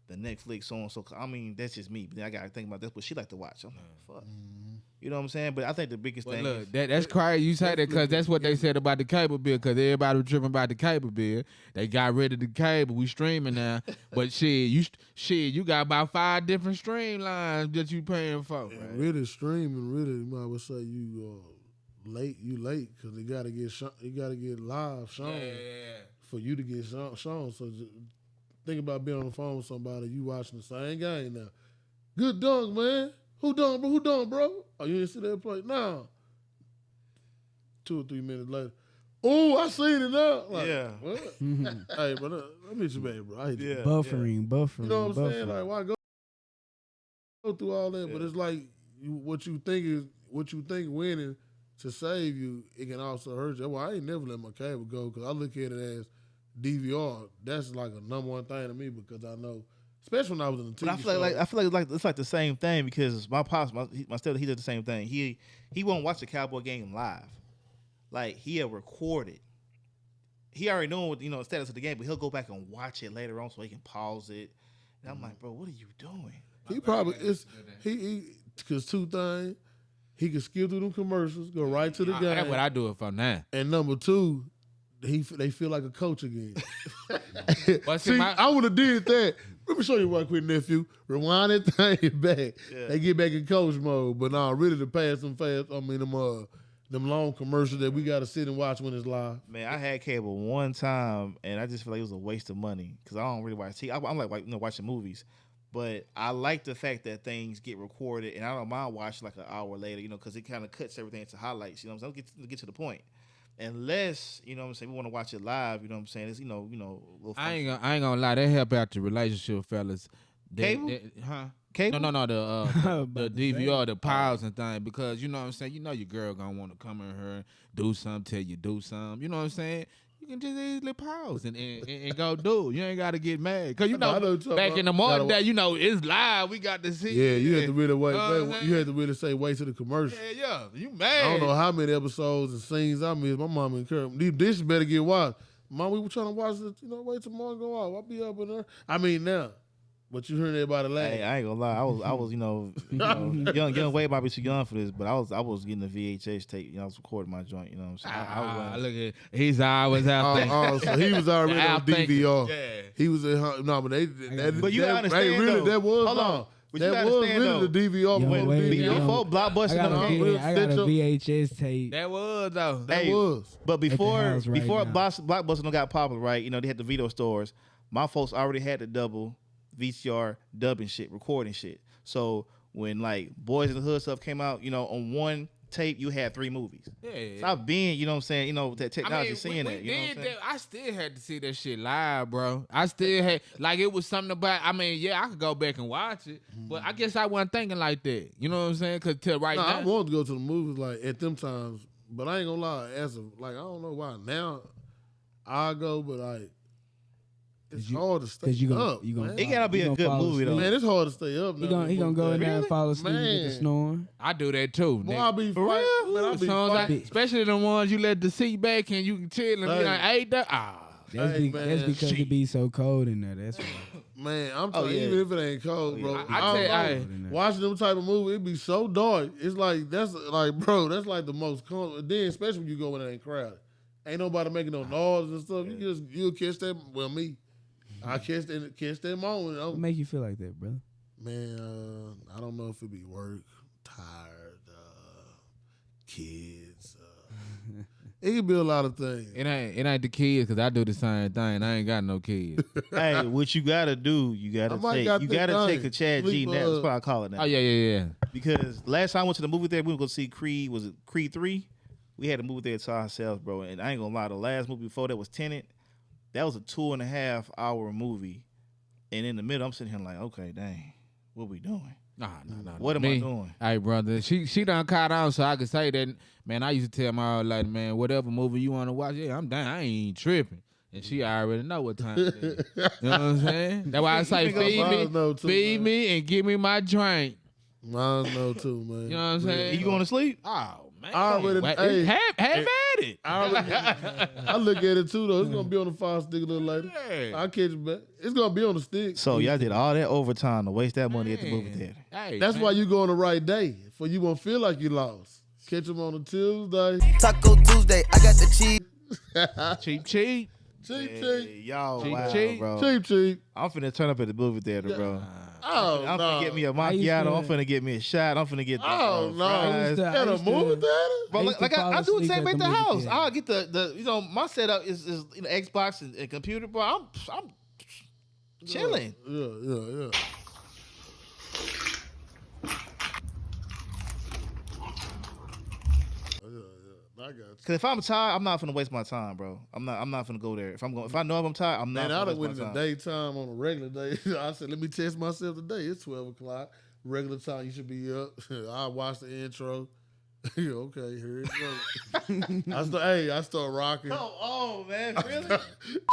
the Netflix so and so. I mean, that's just me. But then I gotta think about that's what she like to watch. I'm like, fuck. You know what I'm saying? But I think the biggest thing look, is that's crazy. You say that because that's what they said about the cable bill. Because everybody was tripping about the cable bill. They got rid of the cable. We streaming now. But you got about 5 different stream lines that you paying for. Right? Really streaming, you might well say you late because it gotta get live shown for you to get shown. So just think about being on the phone with somebody, you watching the same game now. Good dunk, man. Who done, bro? Oh, you didn't see that play? Nah. 2 or 3 minutes later. Oh, I seen it now. Like, yeah. What? Hey, but let me hit you back, bro. I hate you. Buffering. You know what I'm saying? Like, why go through all that? But it's like what you think winning to save you, it can also hurt you. Well, I ain't never let my cable go because I look at it as DVR. That's like a number one thing to me because I know. Especially when I was in the TV But I feel like it's like the same thing because my pops, my stepdad, he did the same thing. He won't watch the Cowboy game live. Like he'll record it. He already know what the status of the game, but he'll go back and watch it later on so he can pause it. And I'm like, bro, what are you doing? He probably because 2 things. He can skip through them commercials, go right to the game. That's what I do it for now. And number 2, they feel like a coach again. But See, I would have did that. Let me show you right quick, nephew. Rewind that thing back. Yeah. They get back in coach mode. But now, really, to pass them fast, them long commercials that we got to sit and watch when it's live. Man, I had cable one time, and I just feel like it was a waste of money because I don't really watch TV. I'm like watching movies. But I like the fact that things get recorded, and I don't mind watching like an hour later, because it kind of cuts everything into highlights. You know what I'm saying? Get to the point. Unless, we want to watch it live, you know what I'm saying? It's, little I ain't gonna lie, that help out the relationship, fellas. Cable? Cable? No, the DVR, the pause and thing, because you know what I'm saying. Your girl gonna want to come in here, do something, tell you do something. You know what I'm saying? You can just easily pause and go do it. You ain't got to get mad. Because, back in the morning, it's live. We got to see. Yeah, you have to really wait. You have to really say wait to the commercial. Yeah, you mad. I don't know how many episodes and scenes I missed. My mom encouraged me. This better get watched. Mom, we were trying to watch this. Wait till morning go out. I'll be up in there. I mean, now. But you hearing everybody laugh. Hey, I ain't gonna lie. I was, young Wade might be too young for this, but I was getting the VHS tape. I was recording my joint. You know what I'm saying? Look at he's always out there. So he was already on DVR. Yeah. He was at no, but but you gotta understand really, though. that was Hold on. But that was really the DVR. Before Blockbuster, I got a VHS tape. That was though. That was. But before right Blockbuster got popular, right? They had the video stores. My folks already had the double VCR dubbing shit, recording shit. So when like Boys in the Hood stuff came out, on one tape you had 3 movies. Yeah. So I've been, that technology seeing that. We You know what I'm saying? I still had to see that shit live, bro. I still had it was something about. I could go back and watch it, but I guess I wasn't thinking like that. You know what I'm saying? Because till right now, I wanted to go to the movies like at them times, but I ain't gonna lie. I don't know why now I go, but it's hard to stay up. It gotta be a good movie though. Man, it's hard to stay up. He gonna go in there and fall asleep and get to snoring. I do that too. Boy, I be fighting. Man, I be fighting. Especially the ones you let the seat back and you can chill and be like, hey, that's because it be so cold in there. That's why. Man, I'm telling you, even if it ain't cold, bro. I tell you, watching them type of movie, it be so dark. It's that's like the most comfortable. Then, especially when you go when it ain't crowded. Ain't nobody making no noise and stuff. You'll catch that. Well, me. I catch that moment. What make you feel like that, brother? Man, I don't know if it be work, tired, kids. It could be a lot of things. It ain't the kids because I do the same thing. I ain't got no kids. Hey, what you gotta do? You gotta take a Chad G. That's what I call it now. Oh yeah. Because last time I went to the movie theater, we were gonna see Creed. Was it Creed 3? We had a movie theater to ourselves, bro. And I ain't gonna lie, the last movie before that was Tenet. That was a 2.5 hour movie. And in the middle, I'm sitting here like, okay, dang, what we doing? No. What am I doing? Hey, brother, she done caught on, so I can say that. Man, I used to tell my old lady, man, whatever movie you want to watch, yeah, I'm down. I ain't tripping. And she already know what time it is. You know what I'm saying? That's why I say feed me and give me my drink. Mine know too, man. You know what I'm saying? You going to sleep? Oh, man. I already, hey, have at it. I look at it too, though. It's going to be on the fire stick a little later. Yeah. I'll catch it back. It's going to be on the stick. So y'all did all that overtime to waste that money at the movie theater. Hey, That's why you go on the right day, for you won't feel like you lost. Catch them on a Tuesday. Taco Tuesday, I got the cheese. cheap. Cheap. Y'all, Cheap, wow, cheap. bro. Cheap. I'm finna turn up at the movie theater, bro. Oh, I'm finna get me a macchiato. I'm finna get me a shot. I'm finna get Oh, no. fries. At a movie theater? Bro, like I do the same at the house. theater. I'll get the my setup is Xbox and computer, bro. I'm chilling. Yeah. I got you. Cause if I'm tired, I'm not finna waste my time, bro. I'm not finna go there. If I know I'm tired, I'm not. Man, I finna done went waste in my the time. daytime on a regular day. I said, let me test myself today. It's 12 o'clock. Regular time, you should be up. I watched the intro. Okay, here it goes. I start rocking. Oh, man, really?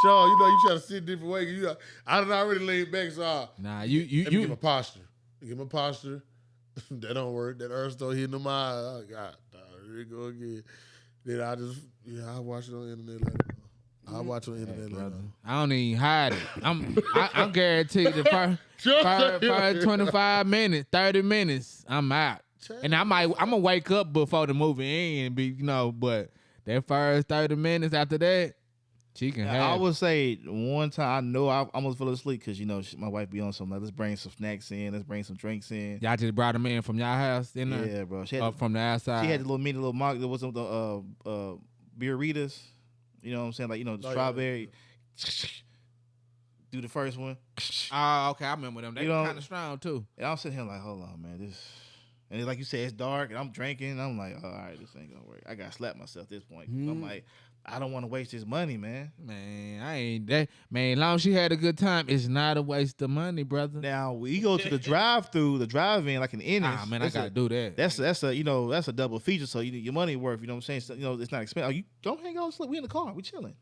Sean, you try to sit different way. I done already laid back, so Nah, let me get my posture. Get my posture. That don't work. That earth start hitting them eyes. Oh, God, here it go again. Then I watch it on the internet later. I'll watch it on the internet later. I don't even hide it. I'm guaranteed the first 25 minutes, 30 minutes, I'm out. And I'm gonna wake up before the movie end, but that first 30 minutes after that, she can have. I would say one time I know I almost fell asleep because my wife be on something like, let's bring some snacks in, let's bring some drinks in. Y'all just brought them in from y'all house, in there? Yeah, bro. She Or had from the outside. She had the little mock. There was some beeritas. You know what I'm saying? Like the strawberry. Yeah. Do the first one. Oh, okay, I remember them. They were kind of strong too. And I'm sitting here like, hold on, man, this. And then, like you said, it's dark, and I'm drinking. And I'm like, oh, all right, this ain't gonna work. I gotta slap myself at this point. I'm like, I don't want to waste this money, man. Man, I ain't that. Man, as long as she had a good time, it's not a waste of money, brother. Now we go to the drive-through, the drive-in, like an Ennis. Ah, man, I gotta do that. That's a double feature. So your money worth. You know what I'm saying? So, it's not expensive. You don't hang out and sleep. We in the car. We chilling.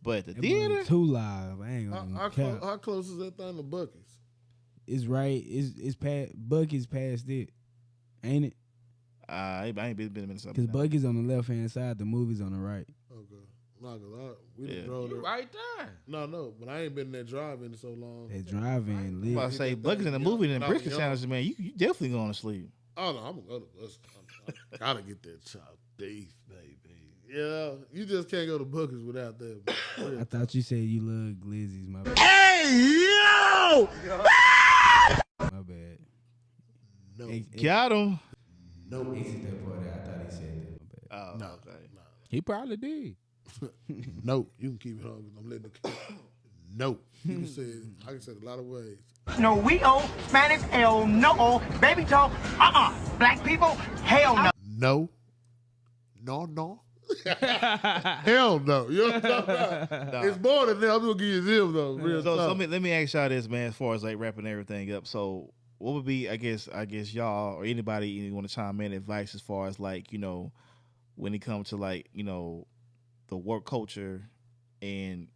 But the theater too live. I ain't gonna How close is that thing to Buc-ee's? It's right. It's past Buc-ee's past it, ain't it? I ain't been in something. Because Buc-ee's on the left hand side, the movie's on the right. Okay. No, because we drove You there. right there. No, but I ain't been in that drive-in in so long. That drive-in I'm lit. about to say Buc-ee's in the movie and brisket sandwiches, man. You definitely going to sleep. Oh, no, I'm going to go to I gotta get that chopped beef, baby. Yeah, you just can't go to Buc-ee's without that. I thought you said you love glizzies, my bad. Hey, yo! My bad. No. Got him. No. Exit that part. I thought he said that. My bad. Oh, No. okay. He probably did. No. You can keep it hungry. I'm letting it No. You can say it. I can say it a lot of ways. No, we owe Spanish, hell no. Baby talk, Black people, hell no. No. No. Hell no. You know what I'm talking about? It's more than that. I'm going to give you them, though. Real So talk. let me ask y'all this, man, as far as like wrapping everything up. So what would be, I guess y'all or anybody you want to chime in advice as far as like, when it comes to like, the work culture and,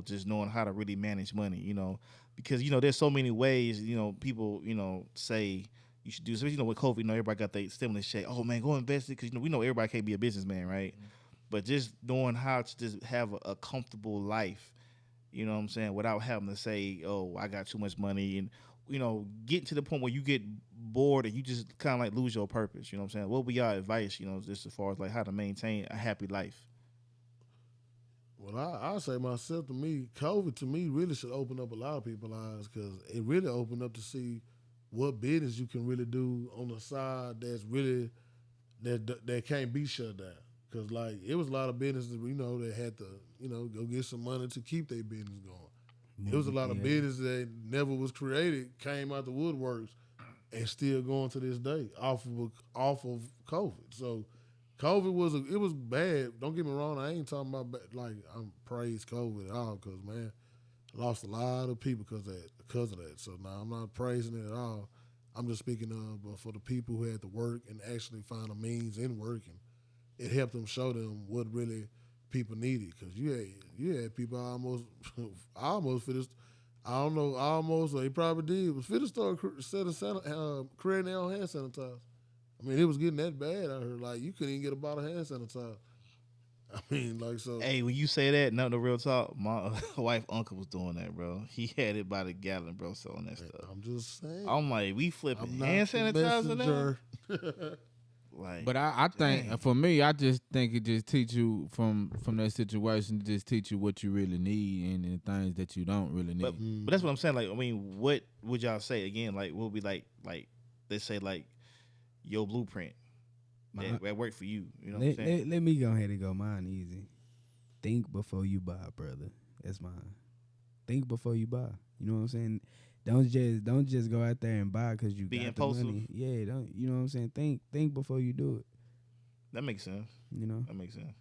just knowing how to really manage money, because, there's so many ways, people, say you should do, especially, with COVID, everybody got their stimulus check. Oh man, go invest it. Cause we know everybody can't be a businessman, right? Mm-hmm. But just knowing how to just have a comfortable life, you know what I'm saying? Without having to say, oh, I got too much money and, getting to the point where you get bored and you just kind of like lose your purpose. You know what I'm saying? What would be your advice, just as far as like how to maintain a happy life? Well, I'll say myself, to me, COVID to me really should open up a lot of people's eyes because it really opened up to see what business you can really do on the side that's really that can't be shut down. Because, like, it was a lot of businesses, that had to, go get some money to keep their business going. It was a lot of business that never was created, came out the woodworks, and still going to this day off of COVID. So COVID was bad. Don't get me wrong. I ain't talking about I'm praise COVID at all because, man, I lost a lot of people because of that. So now I'm not praising it at all. I'm just speaking of for the people who had to work and actually find a means in working. It helped them show them what really people needed because you had people almost finished. I don't know, almost, or they probably did, was fit to start creating their own hand sanitizer. I mean, it was getting that bad out here. Like, you couldn't even get a bottle of hand sanitizer. I mean, like, so. Hey, when you say that, no real talk, my wife uncle was doing that, bro. He had it by the gallon, bro, selling that stuff. I'm just saying. I'm like, we flipping hand sanitizer now? Like, but I think for me, I just think it just teach you from that situation, to just teach you what you really need and the things that you don't really need. But that's what I'm saying. Like, I mean, what would y'all say again? Like, what would be like let's say like your blueprint that worked for you. You know what I'm saying? Let me go ahead and go mine easy. Think before you buy, brother. That's mine. Think before you buy. You know what I'm saying? Don't just go out there and buy because you got impulsive. The money. Yeah, don't. You know what I'm saying? Think before you do it. That makes sense. You know, that makes sense.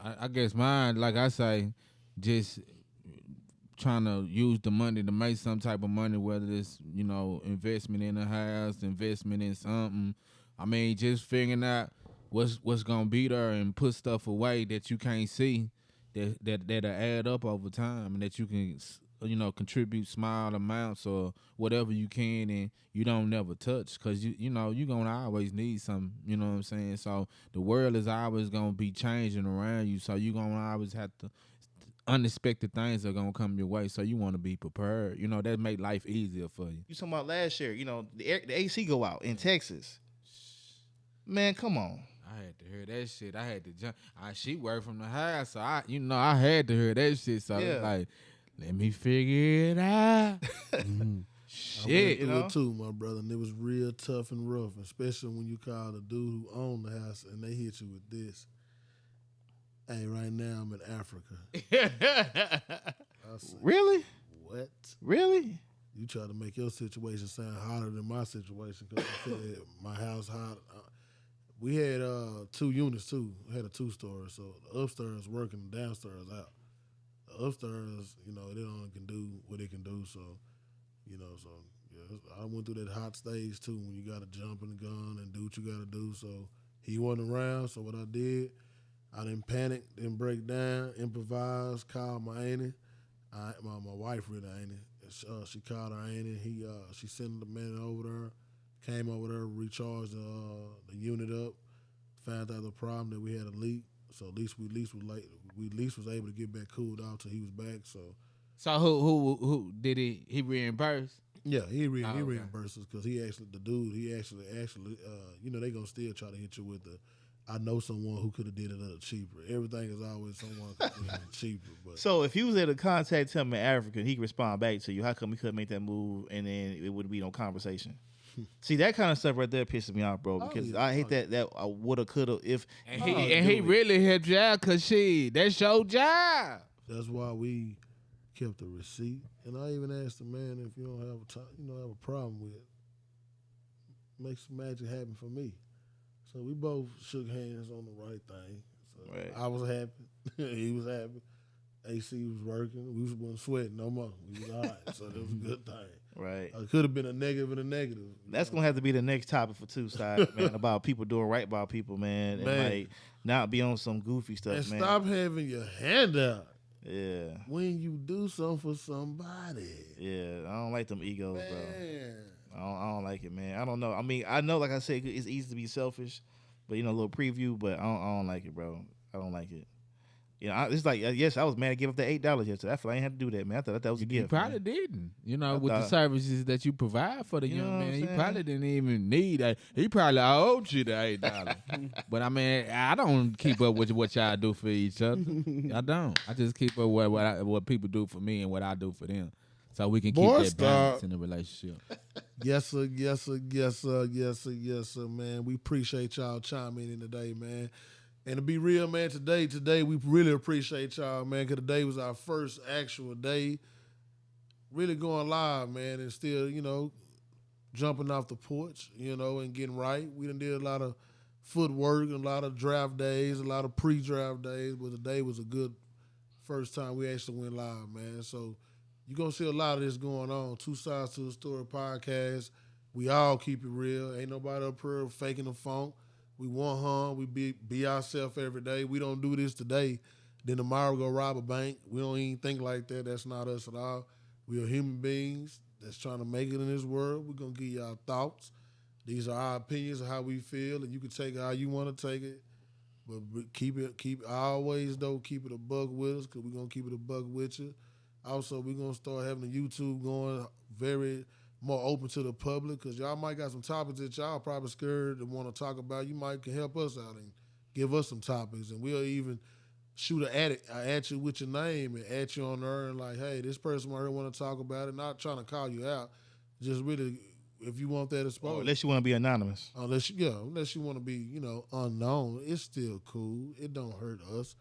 I guess mine, like I say, just trying to use the money to make some type of money, whether it's investment in a house, investment in something. I mean, just figuring out what's gonna be there and put stuff away that you can't see that'll add up over time, and that you can contribute small amounts or whatever you can, and you don't never touch because you're gonna always need something. You know what I'm saying? So the world is always gonna be changing around you, so you're gonna always have to. Unexpected things are gonna come your way, so you want to be prepared. That make life easier for you. You talking about last year? The AC go out in Texas. Man, come on. I had to hear that shit. I had to jump. She worked from the house, so I had to hear that shit. So it's like, let me figure it out. Shit, I went through it too, my brother, and it was real tough and rough, especially when you call the dude who owned the house and they hit you with this. Hey, right now I'm in Africa. Really? What? Really? You try to make your situation sound hotter than my situation because I said my house hot. We had 2 units too. We had a 2-story, so the upstairs working, the downstairs out. The upstairs, it only can do what it can do. So, I went through that hot stage too when you got to jump in the gun and do what you got to do. So he wasn't around. So what I did, I didn't panic, didn't break down, improvised, called my auntie. My wife really auntie. She called her auntie. She sent the man over there. Came over there, recharged the unit up, found out the problem that we had a leak. So at least we was able to get back cooled out till he was back. So who did he reimburse? Yeah, he reimbursed us because he actually they gonna still try to hit you with I know someone who could have did it a little cheaper. Everything is always someone who could have did it cheaper. But so if he was able to contact him in Africa, he could respond back to you. How come he couldn't make that move and then it wouldn't be no conversation? See, that kind of stuff right there pisses me off, bro. Because I hate that I woulda, coulda, if he really helped you out because that's your job. That's why we kept the receipt, and I even asked the man if you don't have a problem with it, make some magic happen for me. So we both shook hands on the right thing. So right. I was happy, he was happy. AC was working. We wasn't sweating no more. We was all right. So that was a good thing. Right. It could have been a negative and a negative. That's going to have to be the next topic for Two Sides, man, about people doing right by people, man. And like not be on some goofy stuff, and man. Stop having your hand out. Yeah. When you do something for somebody. Yeah. I don't like them egos, man. Bro. I don't like it, man. I don't know. I mean, I know, like I said, it's easy to be selfish, but, a little preview, but I don't like it, bro. I don't like it. It's like, yes, I was mad to give up the $8 yesterday. I feel like I ain't had to do that, man. I thought that was a gift. You probably didn't. With the services that you provide for the young man, he probably didn't even need that. He probably owed you the $8. But, I mean, I don't keep up with what y'all do for each other. I don't. I just keep up with what people do for me and what I do for them. So we can keep that balance in the relationship. Yes, sir. Yes, sir. Yes, sir. Yes, sir. Yes, sir, man. We appreciate y'all chiming in today, man. And to be real, man, today we really appreciate y'all, man, because today was our first actual day really going live, man, and still, jumping off the porch, and getting right. We done did a lot of footwork, a lot of draft days, a lot of pre-draft days, but today was a good first time we actually went live, man. So you're going to see a lot of this going on. Two Sides to the Story podcast. We all keep it real. Ain't nobody up here faking the funk. We want hum. We be ourselves every day. We don't do this today, then tomorrow go rob a bank. We don't even think like that. That's not us at all. We are human beings that's trying to make it in this world. We're going to give y'all thoughts. These are our opinions of how we feel, and you can take it how you want to take it. But keep always, though, keep it a buck with us, because we're going to keep it a buck with you. Also, we're going to start having the YouTube going very more open to the public, because y'all might got some topics that y'all probably scared and want to talk about. You might can help us out and give us some topics, and we'll even shoot at you with your name and at you on there and like, hey, this person right here want to talk about it. Not trying to call you out, just really if you want that exposure. Unless you want to be anonymous. Unless you want to be, unknown, it's still cool. It don't hurt us.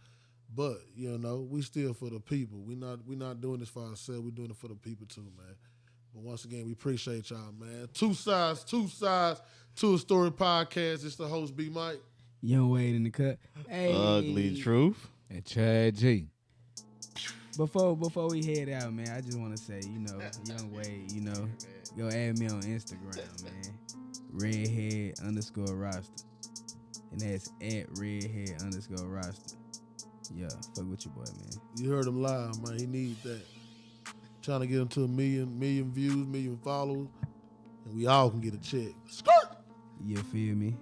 But, we still for the people. We not doing this for ourselves. We're doing it for the people too, man. But once again, we appreciate y'all, man. Two sides to a story podcast. It's the host, B Mike. Young Wade in the cut. Hey. Ugly Truth. And Chad G. Before we head out, man, I just want to say, Young Wade, go add me on Instagram, man. Redhead_roster. And that's at redhead_roster. Yeah, fuck with your boy, man. You heard him live, man. He needs that. Trying to get him to a million views, million followers, and we all can get a check. Skirt! You feel me?